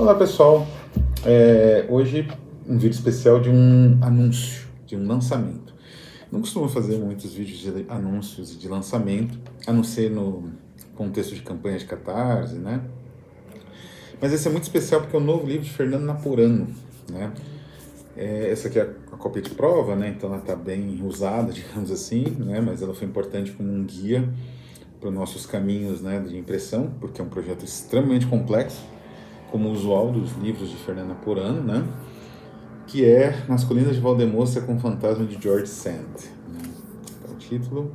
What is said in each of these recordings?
Olá pessoal, hoje um vídeo especial de um anúncio, de um lançamento. Não costumo fazer muitos vídeos de anúncios e de lançamento, a não ser no contexto de campanha de Catarse, né? Mas esse é muito especial porque é o novo livro de Fernando Naporano, né? Essa aqui é a cópia de prova, né? Então ela está bem usada, digamos assim, né? Mas ela foi importante como um guia para os nossos caminhos, né, de impressão, porque é um projeto extremamente complexo, como o usual dos livros de Fernando Naporano, né? Que é Nas Colinas de Valdemoça com o Fantasma de George Sand. Né? É o título,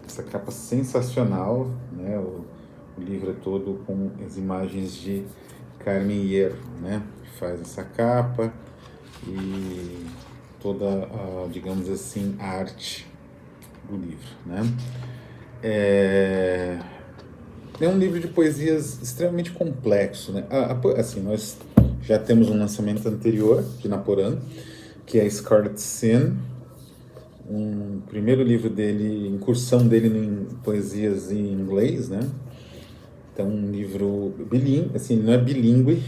essa capa sensacional, né? O livro é todo com as imagens de Carmen Hierro, né? Que faz essa capa e toda a, digamos assim, a arte do livro, né? É um livro de poesias extremamente complexo, né? Assim, nós já temos um lançamento anterior de Naporano, que é Scarlet Sin, um primeiro livro dele, incursão dele em poesias em inglês, né? Então, um livro bilíngue, assim, não é bilíngue,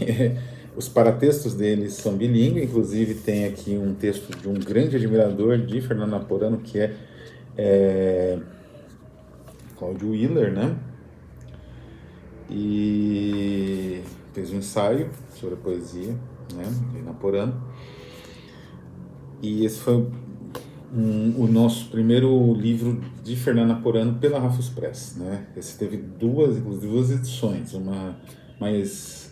os paratextos dele são bilíngue, inclusive tem aqui um texto de um grande admirador de Fernando Naporano, que é Cláudio Willer, né? E fez um ensaio sobre a poesia, né, de Naporano. E esse foi o nosso primeiro livro de Fernando Naporano pela Rafus Press, né? Esse teve duas edições, uma mais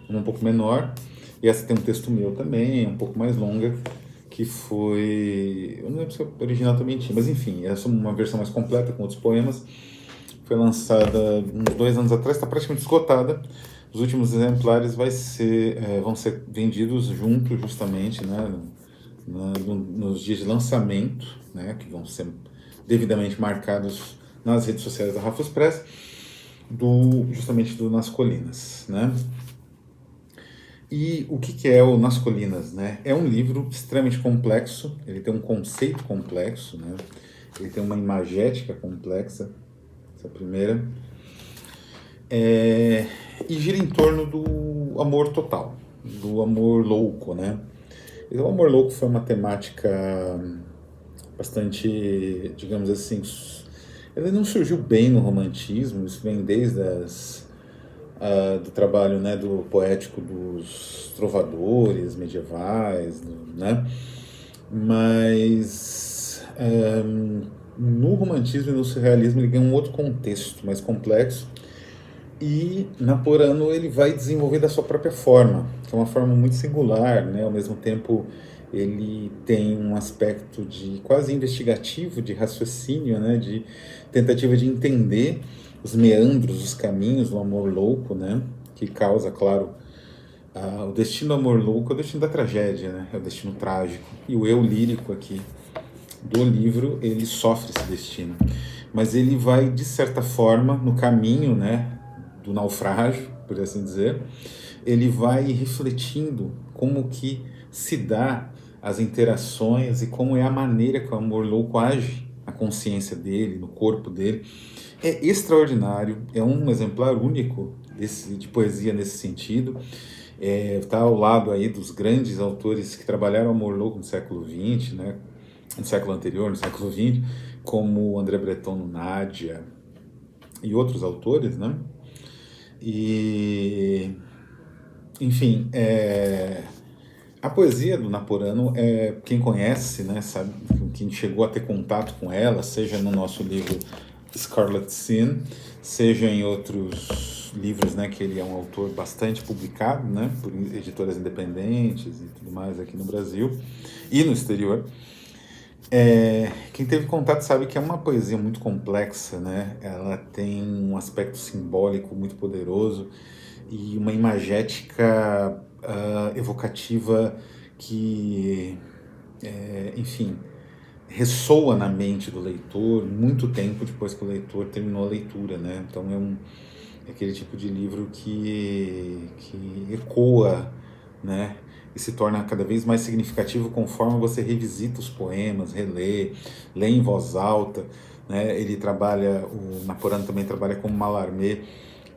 uma um pouco menor, e essa tem um texto meu também, um pouco mais longa, que foi, eu não lembro se o original também tinha, mas enfim, essa é uma versão mais completa com outros poemas. Foi lançada uns 2 anos atrás, está praticamente esgotada. Os últimos exemplares vão ser vendidos juntos, justamente, né, nos dias de lançamento, né, que vão ser devidamente marcados nas redes sociais da Rafus Press, justamente do Nas Colinas, né? E o que é o Nas Colinas, né? É um livro extremamente complexo, ele tem um conceito complexo, né? Ele tem uma imagética complexa, essa primeira, e gira em torno do amor total, do amor louco, né? E o amor louco foi uma temática bastante, digamos assim, ele não surgiu bem no romantismo, isso vem desde do trabalho, né, do poético dos trovadores medievais, né? Mas no romantismo e no surrealismo ele ganha um outro contexto mais complexo, e Naporano ele vai desenvolver da sua própria forma, que é uma forma muito singular, né? Ao mesmo tempo ele tem um aspecto de quase investigativo, de raciocínio, né? De tentativa de entender os meandros, os caminhos do amor louco, né? Que causa, claro, o destino do amor louco é o destino da tragédia, né? É o destino trágico. E o eu lírico aqui do livro, ele sofre esse destino. Mas ele vai, de certa forma, no caminho, né, do naufrágio, por assim dizer, ele vai refletindo como que se dá as interações e como é a maneira que o amor louco age na consciência dele, no corpo dele. É extraordinário, é um exemplar único de poesia nesse sentido. Está ao lado aí dos grandes autores que trabalharam o amor louco no século XX, né, no século anterior, no século XX, como André Breton no Nádia e outros autores, né? E, enfim, a poesia do Naporano, quem conhece, né, sabe, quem chegou a ter contato com ela, seja no nosso livro Scarlet Sin, seja em outros livros, né, que ele é um autor bastante publicado, né, por editoras independentes e tudo mais aqui no Brasil e no exterior. Quem teve contato sabe que é uma poesia muito complexa, né? Ela tem um aspecto simbólico muito poderoso e uma imagética evocativa que, enfim, ressoa na mente do leitor muito tempo depois que o leitor terminou a leitura, né? Então é aquele tipo de livro que ecoa, né? E se torna cada vez mais significativo conforme você revisita os poemas, lê em voz alta, né? O Naporano também trabalha como Mallarmé,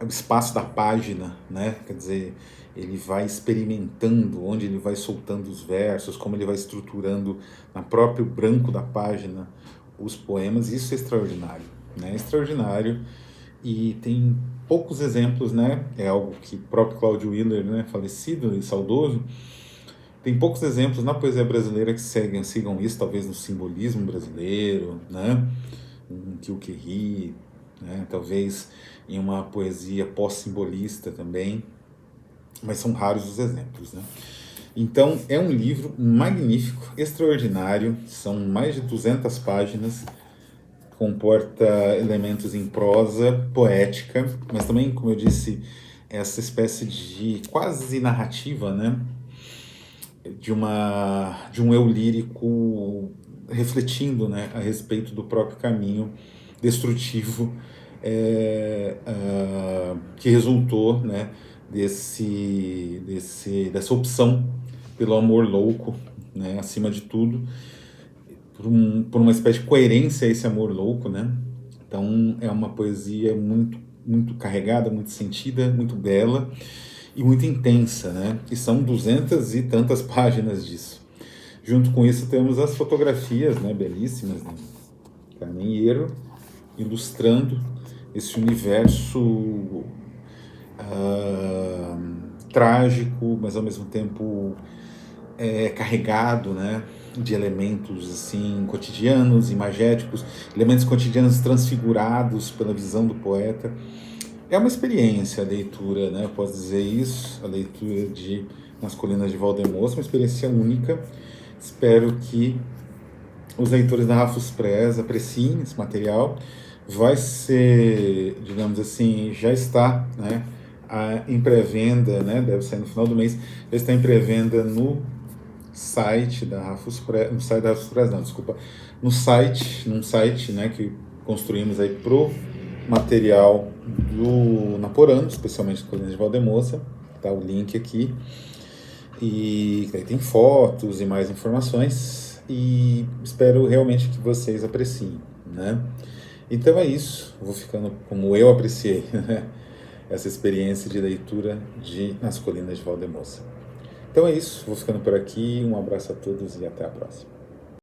o espaço da página, né? Quer dizer, ele vai experimentando onde ele vai soltando os versos, como ele vai estruturando no próprio branco da página os poemas. Isso é extraordinário, né? Extraordinário, e tem poucos exemplos, né? É algo que o próprio Claudio Willer, né, falecido e saudoso, tem poucos exemplos na poesia brasileira que sigam isso, talvez no simbolismo brasileiro, né? Um Kilquerri, né? Talvez em uma poesia pós-simbolista também, mas são raros os exemplos, né? Então, é um livro magnífico, extraordinário, são mais de 200 páginas, comporta elementos em prosa, poética, mas também, como eu disse, essa espécie de quase narrativa, né? De um eu lírico refletindo, né, a respeito do próprio caminho destrutivo que resultou, né, dessa opção pelo amor louco, né, acima de tudo, por uma espécie de coerência a esse amor louco, né? Então é uma poesia muito carregada, muito sentida, muito bela e muito intensa, né? E são 200 e tantas páginas disso. Junto com isso temos as fotografias, né, belíssimas, né? Carmen Hierro, ilustrando esse universo trágico, mas ao mesmo tempo carregado, né, de elementos assim cotidianos, imagéticos, elementos cotidianos transfigurados pela visão do poeta. É uma experiência a leitura, né, posso dizer isso, a leitura de Nas Colinas de Valdemoça, uma experiência única. Espero que os leitores da Rafus Press apreciem esse material. Vai ser, digamos assim, já está, né, em pré-venda, né, deve sair no final do mês, já está em pré-venda no site da Rafus Press, no site da Rafus Press não, desculpa, num site, né, que construímos aí pro material do Naporano, especialmente do Colinas de Valdemoça, tá o link aqui, e aí tem fotos e mais informações, e espero realmente que vocês apreciem, né? Então é isso, vou ficando como eu apreciei, né, essa experiência de leitura de Nas Colinas de Valdemoça. Então é isso, vou ficando por aqui, um abraço a todos e até a próxima.